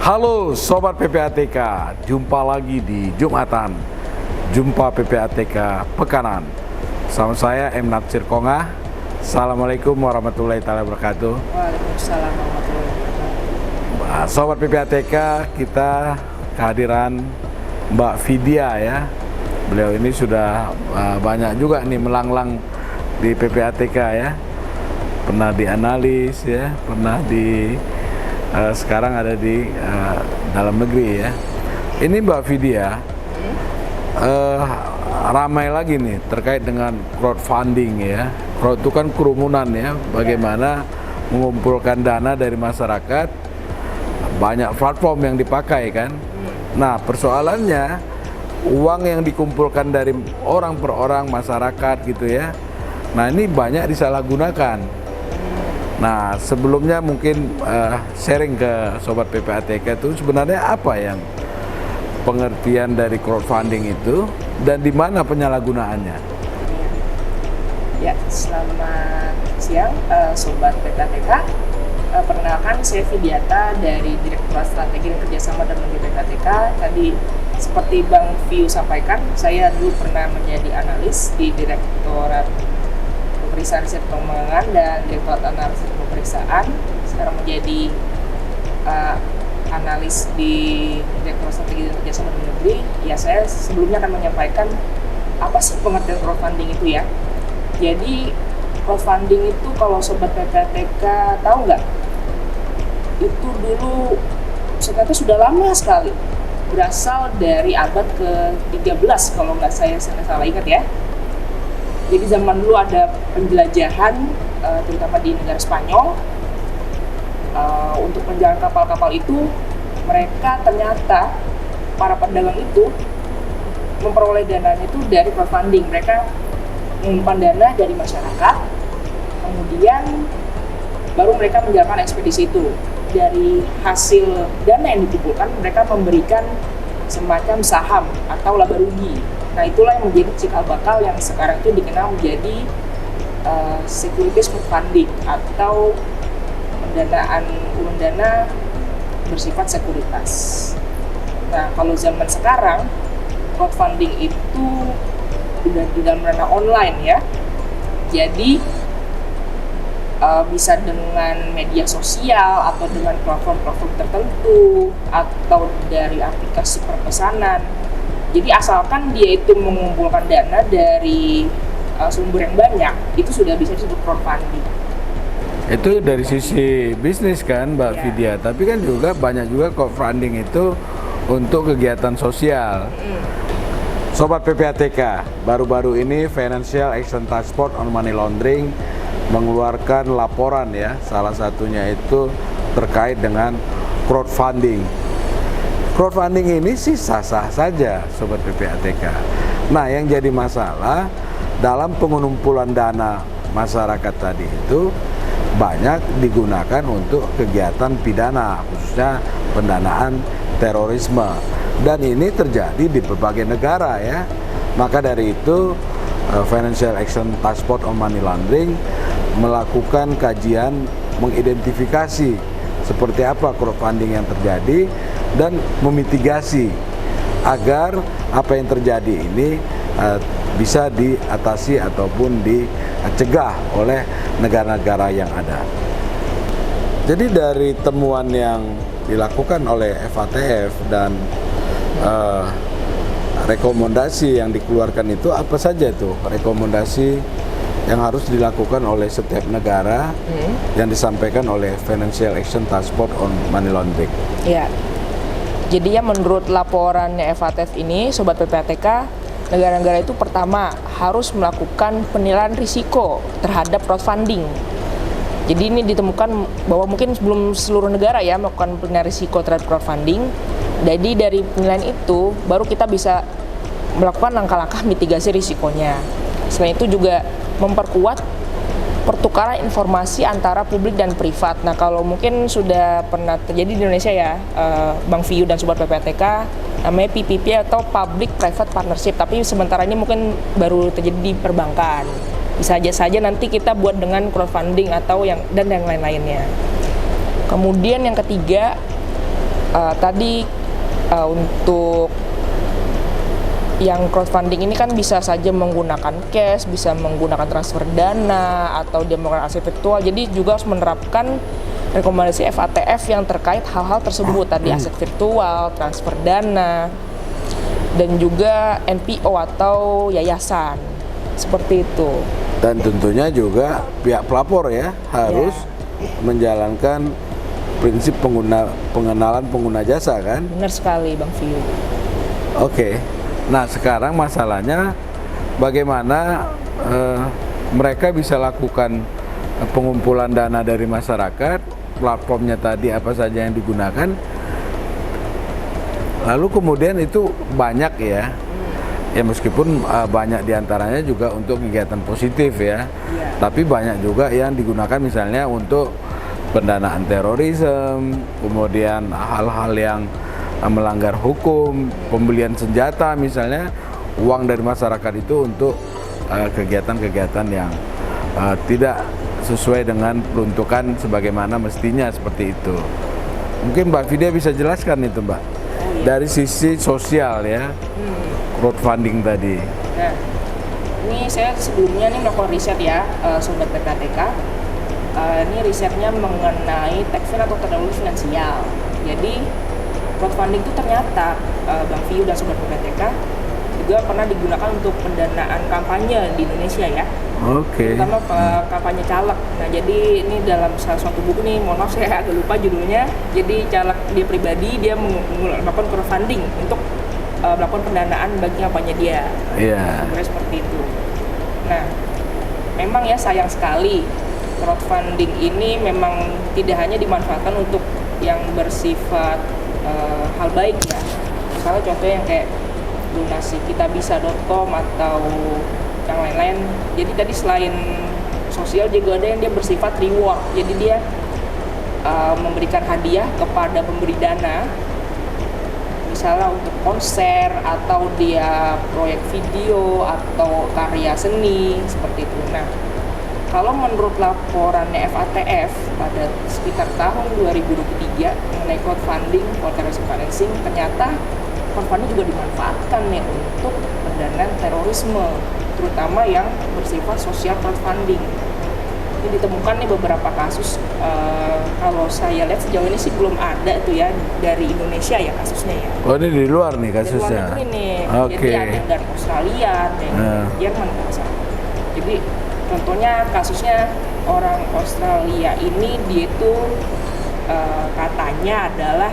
Halo Sobat PPATK, jumpa lagi di Jumatan Jumpa PPATK Pekanan. Sama saya M. Natsir Konga. Assalamualaikum warahmatullahi wabarakatuh. Waalaikumsalam warahmatullahi wabarakatuh. Sobat PPATK, kita kehadiran Mbak Vidya ya. Beliau ini sudah banyak juga nih melanglang di PPATK ya. Pernah dianalis ya, pernah di sekarang ada di dalam negeri ya. Ini Mbak Vidya ramai lagi nih terkait dengan crowdfunding ya. Crowd itu kan kerumunan ya, bagaimana mengumpulkan dana dari masyarakat. Banyak platform yang dipakai kan. Nah persoalannya uang yang dikumpulkan dari orang per orang masyarakat gitu ya. Nah ini banyak disalahgunakan. Nah sebelumnya mungkin sharing ke Sobat PPATK itu sebenarnya apa yang pengertian dari crowdfunding itu dan di mana penyalahgunaannya? Ya, selamat siang Sobat PPATK. Perkenalkan saya Vidyata dari Direktorat Strategi dan Kerjasama dan Teknologi PPATK. Tadi seperti Bang Viu sampaikan, saya dulu pernah menjadi analis di Direktorat Pemeriksaan Riset Pengembangan dan Direktorat Analisis Pemeriksaan. Sekarang menjadi analis di Direktorat Strategi dan Kerjasama Dalam Negeri. Ya, saya sebelumnya akan menyampaikan apa sih pengertian crowdfunding itu ya. Jadi crowdfunding itu kalau Sobat PPATK tahu nggak? Itu dulu ternyata sudah lama sekali. Berasal dari abad ke-13 kalau nggak saya salah ingat ya. Jadi zaman dulu ada penjelajahan, terutama di negara Spanyol, untuk penjalan kapal-kapal itu, mereka ternyata para pedagang itu memperoleh dananya itu dari crowdfunding. Mereka mengumpulkan dana dari masyarakat, kemudian baru mereka menjalankan ekspedisi itu. Dari hasil dana yang dikumpulkan, mereka memberikan semacam saham atau laba rugi. Nah itulah yang menjadi cikal bakal yang sekarang itu dikenal menjadi securities crowdfunding atau pendanaan uang dana bersifat sekuritas. Nah kalau zaman sekarang crowdfunding itu udah di dalam ranah online ya. Jadi bisa dengan media sosial atau dengan platform-platform tertentu atau dari aplikasi perpesanan. Jadi asalkan dia itu mengumpulkan dana dari sumber yang banyak, itu sudah bisa disebut crowdfunding. Itu dari sisi bisnis kan Mbak Ya. Vidya, tapi kan juga banyak juga crowdfunding itu untuk kegiatan sosial. Sobat PPATK, baru-baru ini Financial Action Task Force on Money Laundering mengeluarkan laporan ya, salah satunya itu terkait dengan crowdfunding. Crowdfunding ini sih sah-sah saja Sobat PPATK. Nah yang jadi masalah dalam pengumpulan dana masyarakat tadi itu banyak digunakan untuk kegiatan pidana, khususnya pendanaan terorisme. Dan ini terjadi di berbagai negara ya. Maka dari itu Financial Action Task Force on Money Laundering melakukan kajian mengidentifikasi seperti apa crowdfunding yang terjadi dan memitigasi agar apa yang terjadi ini bisa diatasi ataupun dicegah oleh negara-negara yang ada. Jadi dari temuan yang dilakukan oleh FATF dan rekomendasi yang dikeluarkan itu apa saja tuh rekomendasi yang harus dilakukan oleh setiap negara yang disampaikan oleh Financial Action Task Force on Money Laundering. Ya, jadi ya menurut laporannya FATF ini, Sobat PPATK, negara-negara itu pertama harus melakukan penilaian risiko terhadap crowdfunding. Jadi ini ditemukan bahwa mungkin belum seluruh negara ya melakukan penilaian risiko terhadap crowdfunding. Jadi dari penilaian itu baru kita bisa melakukan langkah-langkah mitigasi risikonya. Selain itu juga memperkuat pertukaran informasi antara publik dan privat. Nah kalau mungkin sudah pernah terjadi di Indonesia ya, Bang Viu dan Sobat PPATK, namanya PPP atau Public Private Partnership. Tapi sementara ini mungkin baru terjadi di perbankan. Bisa saja nanti kita buat dengan crowdfunding atau yang lain-lainnya. Kemudian yang ketiga, Tadi untuk yang crowdfunding ini kan bisa saja menggunakan cash, bisa menggunakan transfer dana, atau dia menggunakan aset virtual. Jadi juga harus menerapkan rekomendasi FATF yang terkait hal-hal tersebut, tadi aset virtual, transfer dana, dan juga NPO atau yayasan, seperti itu. Dan tentunya juga pihak pelapor ya harus menjalankan prinsip pengenalan pengguna jasa kan? Benar sekali Bang Vio. Oke. Nah sekarang masalahnya bagaimana mereka bisa lakukan pengumpulan dana dari masyarakat, platformnya tadi apa saja yang digunakan, lalu kemudian itu banyak ya meskipun banyak diantaranya juga untuk kegiatan positif ya, tapi banyak juga yang digunakan misalnya untuk pendanaan terorisme, kemudian hal-hal yang melanggar hukum, pembelian senjata misalnya, uang dari masyarakat itu untuk kegiatan-kegiatan yang tidak sesuai dengan peruntukan sebagaimana mestinya, seperti itu. Mungkin Mbak Vidya bisa jelaskan itu Mbak, dari sisi sosial ya, crowdfunding tadi. Nah, ini saya sebelumnya nih melakukan riset ya, Sobat PPATK. Ini risetnya mengenai tax atau teknologi finansial. Jadi crowdfunding itu ternyata Bang Vio dan Sobat PPATK juga pernah digunakan untuk pendanaan kampanye di Indonesia ya. Oke. Terutama kampanye caleg. Nah, jadi ini dalam salah satu buku nih, mohon maaf saya agak lupa judulnya. Jadi caleg dia pribadi, dia melakukan crowdfunding untuk melakukan pendanaan bagi kampanye dia. Iya. Seperti itu. Nah, memang ya sayang sekali crowdfunding ini memang tidak hanya dimanfaatkan untuk yang bersifat hal baik ya. Misalnya contohnya yang kayak donasi kitabisa.com atau yang lain-lain. Jadi tadi selain sosial juga ada yang dia bersifat reward. Jadi dia memberikan hadiah kepada pemberi dana, misalnya untuk konser atau dia proyek video atau karya seni seperti itu. Nah, kalau menurut laporannya FATF pada sekitar tahun 2023 mengenai crowdfunding, alternative financing, ternyata crowdfunding juga dimanfaatkan nih untuk pendanaan terorisme, terutama yang bersifat sosial crowdfunding. Ini ditemukan nih beberapa kasus, kalau saya lihat sejauh ini sih belum ada tuh ya dari Indonesia ya kasusnya ya. Oh ini di luar nih kasusnya? Dari luar negeri nih, Oke. Jadi ada yang dari Australia, ada yang dari Jerman kalau salah. Jadi contohnya kasusnya orang Australia ini dia itu katanya adalah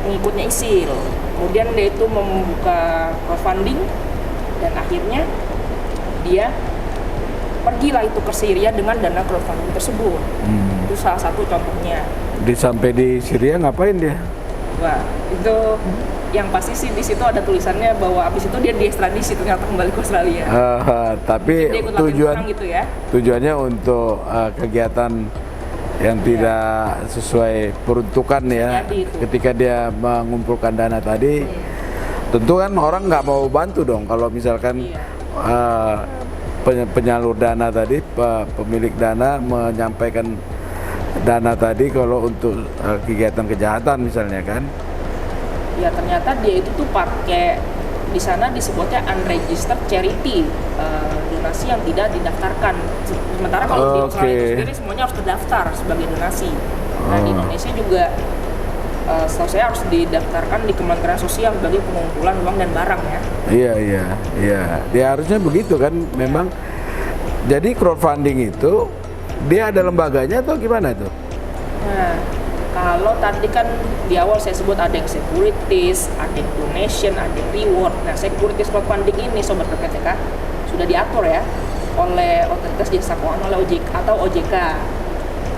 pengikutnya ISIL. Kemudian dia itu membuka crowdfunding dan akhirnya dia pergilah itu ke Syria dengan dana crowdfunding tersebut. Itu salah satu contohnya. Sampai di Syria ngapain dia? Wah, itu yang pasti sih di situ ada tulisannya bahwa abis itu dia diekstradisi ternyata kembali ke Australia. Tapi dia ikut perang gitu ya. Tujuannya untuk kegiatan yang tidak sesuai peruntukan ya. Ketika dia mengumpulkan dana tadi, tentu kan orang nggak mau bantu dong kalau misalkan penyalur dana tadi, pemilik dana menyampaikan dana tadi kalau untuk kegiatan kejahatan misalnya kan. Ya ternyata dia itu tuh pakai, di sana disebutnya unregistered charity, donasi yang tidak didaftarkan. Sementara kalau di Australia itu sendiri semuanya harus terdaftar sebagai donasi. Nah di Indonesia juga setahu saya harus didaftarkan di Kementerian Sosial sebagai pengumpulan uang dan barang ya. Iya. Dia harusnya begitu kan, memang. Jadi crowdfunding itu dia ada lembaganya atau gimana itu? Nah, kalau tadi kan di awal saya sebut ada yang securities, ada yang donation, ada yang reward. Nah, securities crowdfunding ini Sobat PPATK sudah diatur ya oleh Otoritas Jasa Keuangan oleh OJK atau OJK.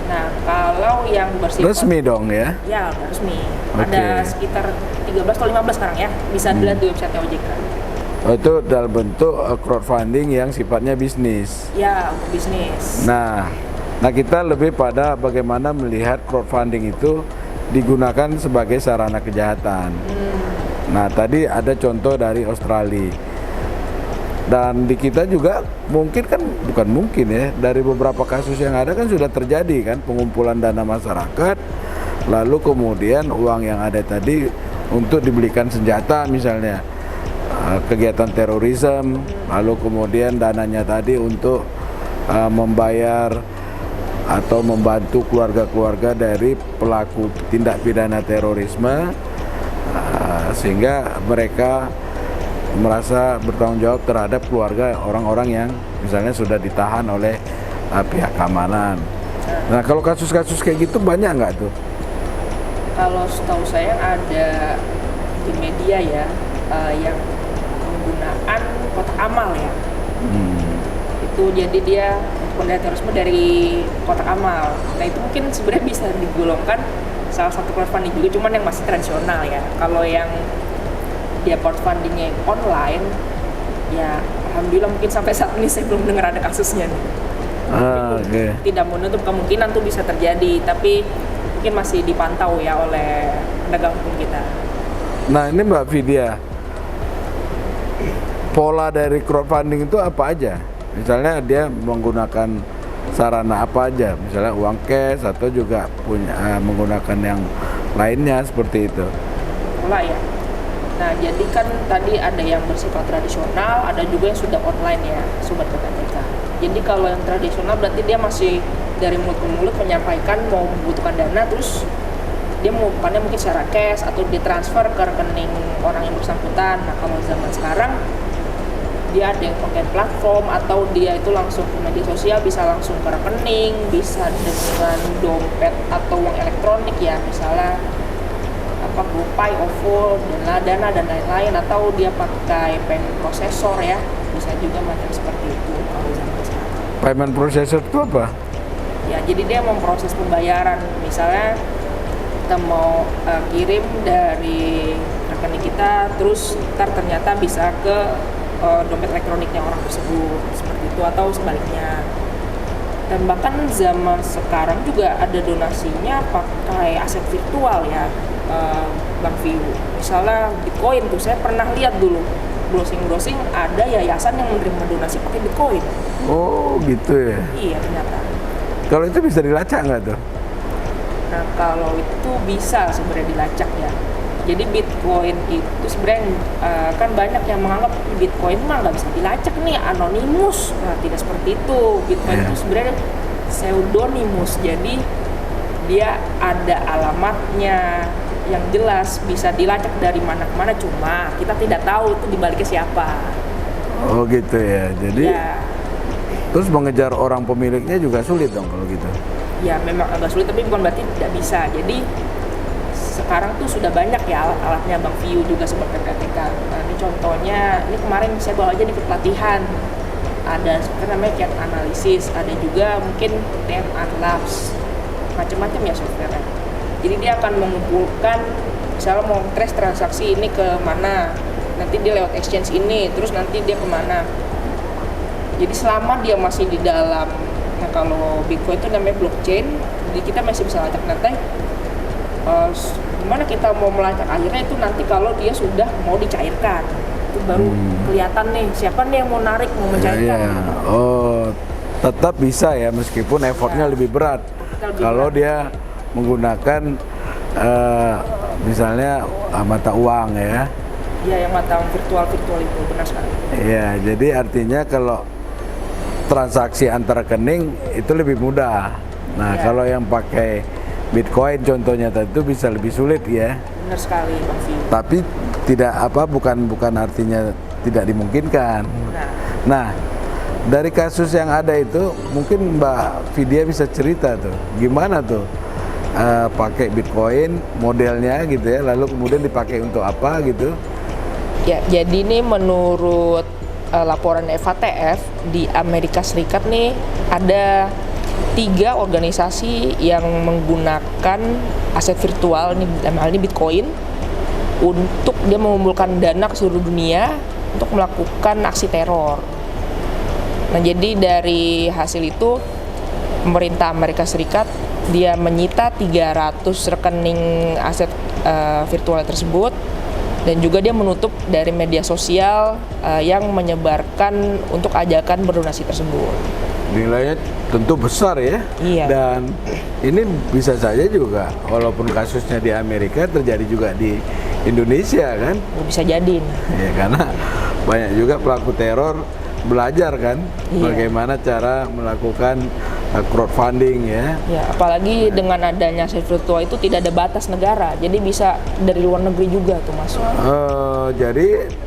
Nah, kalau yang bersifat resmi dong ya? Ya, resmi. Ada sekitar 13 atau 15 sekarang ya, bisa dilihat di website OJK. Oh, itu dalam bentuk crowdfunding yang sifatnya bisnis. Ya, untuk bisnis. Nah kita lebih pada bagaimana melihat crowdfunding itu digunakan sebagai sarana kejahatan. Nah, tadi ada contoh dari Australia. Dan di kita juga mungkin kan, bukan mungkin ya, dari beberapa kasus yang ada kan sudah terjadi kan pengumpulan dana masyarakat, lalu kemudian uang yang ada tadi untuk dibelikan senjata misalnya, kegiatan terorisme, lalu kemudian dananya tadi untuk membayar atau membantu keluarga-keluarga dari pelaku tindak pidana terorisme, sehingga mereka merasa bertanggung jawab terhadap keluarga orang-orang yang misalnya sudah ditahan oleh pihak keamanan. Nah, kalau kasus-kasus kayak gitu banyak nggak tuh? Kalau setahu saya ada di media ya, yang penggunaan kotak amal ya. Itu jadi dia penggunaan terorisme dari kotak amal. Nah itu mungkin sebenarnya bisa digolongkan salah satu crowdfunding juga, cuman yang masih tradisional ya. Kalau yang dia crowdfundingnya online, ya alhamdulillah mungkin sampai saat ini saya belum dengar ada kasusnya nih. Okay. Tidak menutup kemungkinan tuh bisa terjadi, tapi mungkin masih dipantau ya oleh penegak hukum kita. Nah ini Mbak Vidya, pola dari crowdfunding itu apa aja? Misalnya dia menggunakan sarana apa aja, misalnya uang cash atau juga punya menggunakan yang lainnya seperti itu. Pola ya. Nah jadi kan tadi ada yang bersifat tradisional, ada juga yang sudah online ya, Sobat PPATK. Jadi kalau yang tradisional berarti dia masih dari mulut ke mulut menyampaikan mau membutuhkan dana, terus dia mengumpulkannya mungkin secara cash atau ditransfer ke rekening orang yang bersangkutan. Nah kalau zaman sekarang dia ada yang pakai platform atau dia itu langsung ke media sosial, bisa langsung ke rekening, bisa dengan dompet atau uang elektronik ya, misalnya apa GoPay, OVO, Dana dan lain-lain, atau dia pakai payment processor ya, bisa juga macam seperti itu kalau zaman sekarang. Payment processor itu apa? Ya jadi dia memproses pembayaran, misalnya kita mau kirim dari rekening kita, terus ntar ternyata bisa ke dompet elektroniknya orang tersebut, seperti itu, atau sebaliknya. Dan bahkan zaman sekarang juga ada donasinya pakai aset virtual ya, Bang View. Misalnya Bitcoin tuh, saya pernah lihat dulu browsing ada yayasan yang menerima donasi pakai Bitcoin. Oh gitu ya? Iya ternyata. Kalau itu bisa dilacak nggak tuh? Nah kalau itu bisa sebenarnya dilacak ya. Jadi Bitcoin itu sebenarnya kan banyak yang menganggap Bitcoin mah nggak bisa dilacak nih, anonimus. Nah tidak seperti itu. Bitcoin itu sebenarnya pseudonimus. Jadi dia ada alamatnya yang jelas, bisa dilacak dari mana ke mana. Cuma kita tidak tahu itu dibaliknya siapa. Oh gitu ya. Jadi ya. Terus mengejar orang pemiliknya juga sulit dong kalau gitu. Ya memang agak sulit, tapi bukan berarti tidak bisa. Jadi sekarang tuh sudah banyak ya alat-alatnya Bang View juga seperti PPATK. Nah ini contohnya, ini kemarin saya bawa aja di pelatihan. Ada seperti namanya cat analisis, ada juga mungkin DNA labs, macam-macam ya software. Jadi dia akan mengumpulkan, misalnya mau trace transaksi ini ke mana, nanti dia lewat exchange ini, terus nanti dia kemana. Jadi selama dia masih di dalam, nah kalau Bitcoin itu namanya blockchain, jadi kita masih bisa lacak nanti. Gimana kita mau melacak akhirnya itu nanti kalau dia sudah mau dicairkan, itu baru kelihatan nih siapa nih yang mau narik, mau mencairkan. Ya. Oh, tetap bisa ya meskipun effortnya lebih berat. Kalau dia menggunakan misalnya mata uang ya. Iya, yang mata uang virtual itu benar sekali. Iya, jadi artinya kalau transaksi antar rekening itu lebih mudah. Nah, kalau yang pakai Bitcoin contohnya itu bisa lebih sulit ya. Benar sekali, Bang View. Tapi tidak bukan artinya tidak dimungkinkan. Nah, dari kasus yang ada itu mungkin Mbak Vidya bisa cerita tuh, gimana tuh pakai Bitcoin modelnya gitu ya, lalu kemudian dipakai untuk apa gitu? Ya, jadi ini menurut laporan FATF di Amerika Serikat nih ada 3 organisasi yang menggunakan aset virtual ini, dalam hal ini Bitcoin, untuk dia mengumpulkan dana ke seluruh dunia untuk melakukan aksi teror. Nah jadi dari hasil itu pemerintah Amerika Serikat dia menyita 300 rekening aset virtual tersebut, dan juga dia menutup dari media sosial yang menyebarkan untuk ajakan berdonasi tersebut. nilainya tentu besar ya. Iya. Dan ini bisa saja juga, walaupun kasusnya di Amerika terjadi juga di Indonesia kan. Bisa jadi. Ya karena banyak juga pelaku teror belajar kan, Iya. bagaimana cara melakukan crowdfunding ya. Ya, apalagi dengan adanya aset virtual itu tidak ada batas negara, jadi bisa dari luar negeri juga tuh masuk. Jadi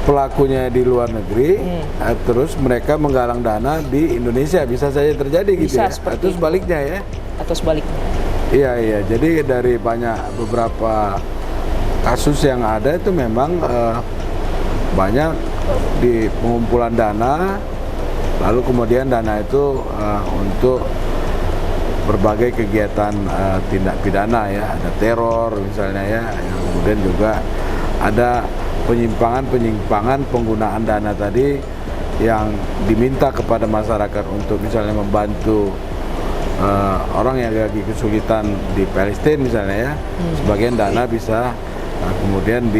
pelakunya di luar negeri, terus mereka menggalang dana di Indonesia, bisa saja terjadi gitu Bisa ya. seperti Atau itu. sebaliknya ya. Atau sebaliknya. Iya iya. Jadi dari beberapa kasus yang ada itu memang banyak di pengumpulan dana, lalu kemudian dana itu untuk berbagai kegiatan tindak pidana ya, ada teror misalnya ya, yang kemudian juga ada penyimpangan penggunaan dana tadi yang diminta kepada masyarakat untuk misalnya membantu orang yang lagi kesulitan di Palestina misalnya ya, sebagian dana bisa kemudian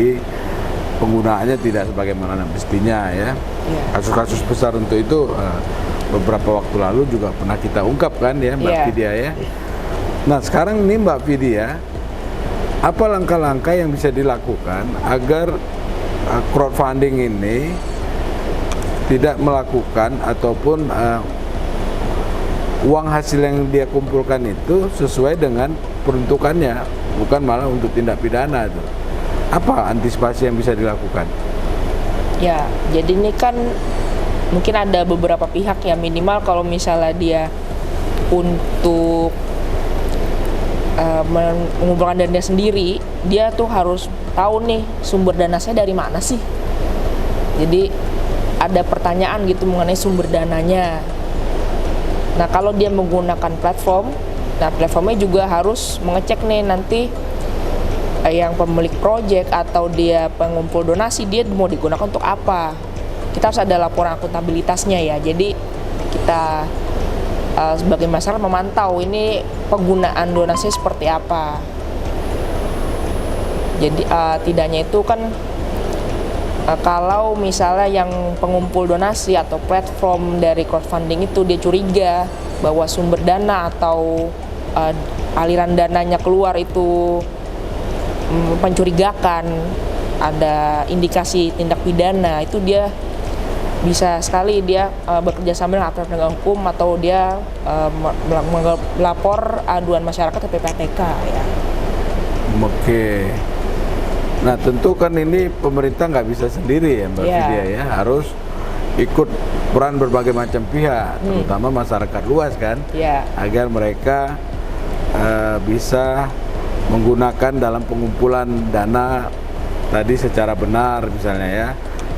penggunaannya tidak sebagaimana mestinya ya. Kasus-kasus besar untuk itu beberapa waktu lalu juga pernah kita ungkapkan ya Mbak Vidya ya. Nah sekarang ini Mbak Vidya, apa langkah-langkah yang bisa dilakukan agar crowdfunding ini tidak melakukan ataupun uang hasil yang dia kumpulkan itu sesuai dengan peruntukannya, bukan malah untuk tindak pidana itu. Apa antisipasi yang bisa dilakukan? Ya, jadi ini kan mungkin ada beberapa pihak ya, minimal kalau misalnya dia untuk mengumpulkan dana sendiri, dia tuh harus tahu nih sumber dana saya dari mana sih. Jadi ada pertanyaan gitu mengenai sumber dananya. Nah kalau dia menggunakan platform, nah platformnya juga harus mengecek nih nanti yang pemilik project atau dia pengumpul donasi, dia mau digunakan untuk apa. Kita harus ada laporan akuntabilitasnya ya. Jadi kita sebagai masyarakat memantau ini penggunaan donasi seperti apa. Jadi tidaknya itu kan kalau misalnya yang pengumpul donasi atau platform dari crowdfunding itu dia curiga bahwa sumber dana atau aliran dananya keluar itu mencurigakan, ada indikasi tindak pidana, itu dia bisa sekali dia bekerja sama dengan aparat penegak hukum atau dia melapor aduan masyarakat ke PPATK ya. Oke. Nah tentu kan ini pemerintah nggak bisa sendiri ya Mbak Vidya ya, harus ikut peran berbagai macam pihak, terutama masyarakat luas kan, agar mereka bisa menggunakan dalam pengumpulan dana tadi secara benar misalnya ya.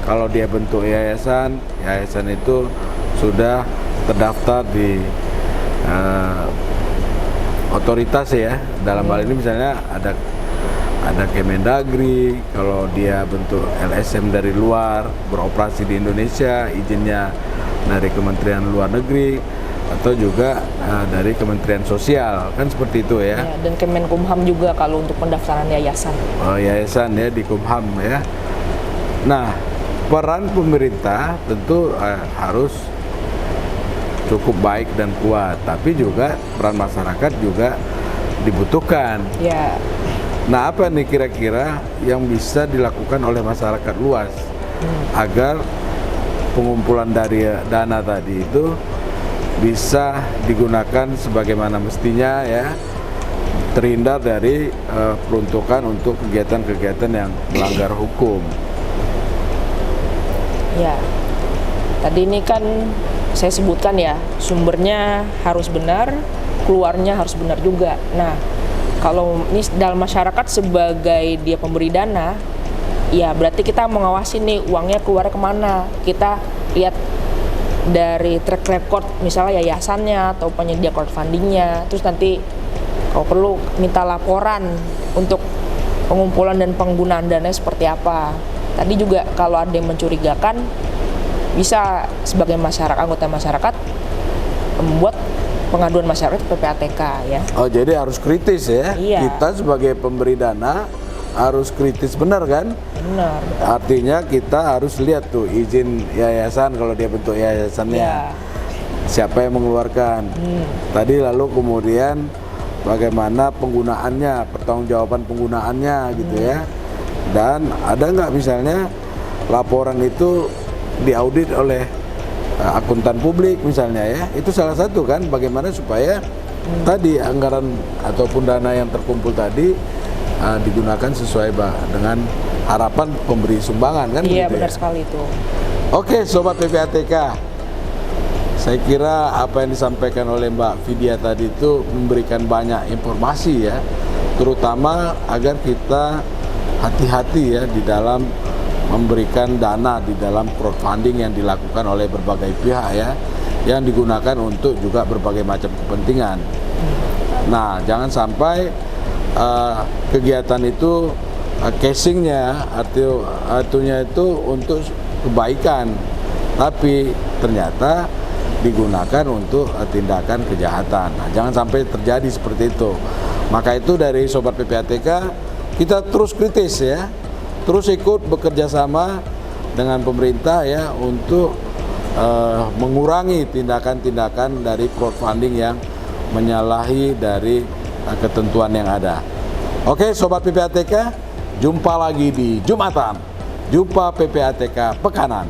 Kalau dia bentuk yayasan, yayasan itu sudah terdaftar di otoritas ya. Dalam hal ini misalnya ada Kemendagri. Kalau dia bentuk LSM dari luar, beroperasi di Indonesia, izinnya dari Kementerian Luar Negeri atau juga dari Kementerian Sosial, kan seperti itu ya. Dan Kemenkumham juga kalau untuk pendaftaran yayasan. Oh, yayasan ya di Kumham ya. Nah, peran pemerintah tentu harus cukup baik dan kuat, tapi juga peran masyarakat juga dibutuhkan. Ya. Nah, apa nih kira-kira yang bisa dilakukan oleh masyarakat luas agar pengumpulan dari dana tadi itu bisa digunakan sebagaimana mestinya ya, terhindar dari peruntukan untuk kegiatan-kegiatan yang melanggar hukum. Ya, tadi ini kan saya sebutkan ya, sumbernya harus benar, keluarnya harus benar juga. Nah, kalau ini dalam masyarakat sebagai dia pemberi dana, ya berarti kita mengawasi nih uangnya keluar kemana. Kita lihat dari track record misalnya yayasannya atau penyedia crowdfundingnya, terus nanti kalau perlu minta laporan untuk pengumpulan dan penggunaan dana seperti apa. Tadi juga kalau ada yang mencurigakan, bisa sebagai anggota masyarakat membuat pengaduan masyarakat ke PPATK ya. Oh, jadi harus kritis ya. Iya. Kita sebagai pemberi dana harus kritis, benar kan? Benar. Artinya kita harus lihat tuh izin yayasan kalau dia bentuk yayasannya. Iya. siapa yang mengeluarkan. Tadi lalu kemudian bagaimana penggunaannya, pertanggungjawaban penggunaannya gitu ya. Dan ada nggak misalnya laporan itu diaudit oleh akuntan publik misalnya ya. Itu salah satu kan bagaimana supaya tadi anggaran ataupun dana yang terkumpul tadi digunakan sesuai dengan harapan pemberi sumbangan kan. Iya, begitu benar ya? sekali itu. Oke, Sobat PPATK, saya kira apa yang disampaikan oleh Mbak Vidya tadi itu memberikan banyak informasi ya, terutama agar kita hati-hati ya di dalam memberikan dana di dalam crowdfunding yang dilakukan oleh berbagai pihak ya, yang digunakan untuk juga berbagai macam kepentingan. Nah, jangan sampai kegiatan itu casingnya artinya itu untuk kebaikan, tapi ternyata digunakan untuk tindakan kejahatan. Nah, jangan sampai terjadi seperti itu. Maka itu dari Sobat PPATK kita terus kritis ya, terus ikut bekerja sama dengan pemerintah ya untuk mengurangi tindakan-tindakan dari crowdfunding yang menyalahi dari ketentuan yang ada. Oke, Sobat PPATK, jumpa lagi di Jumatan. Jumpa PPATK Pekanan.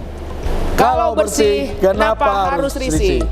Kalau bersih, kenapa harus risih?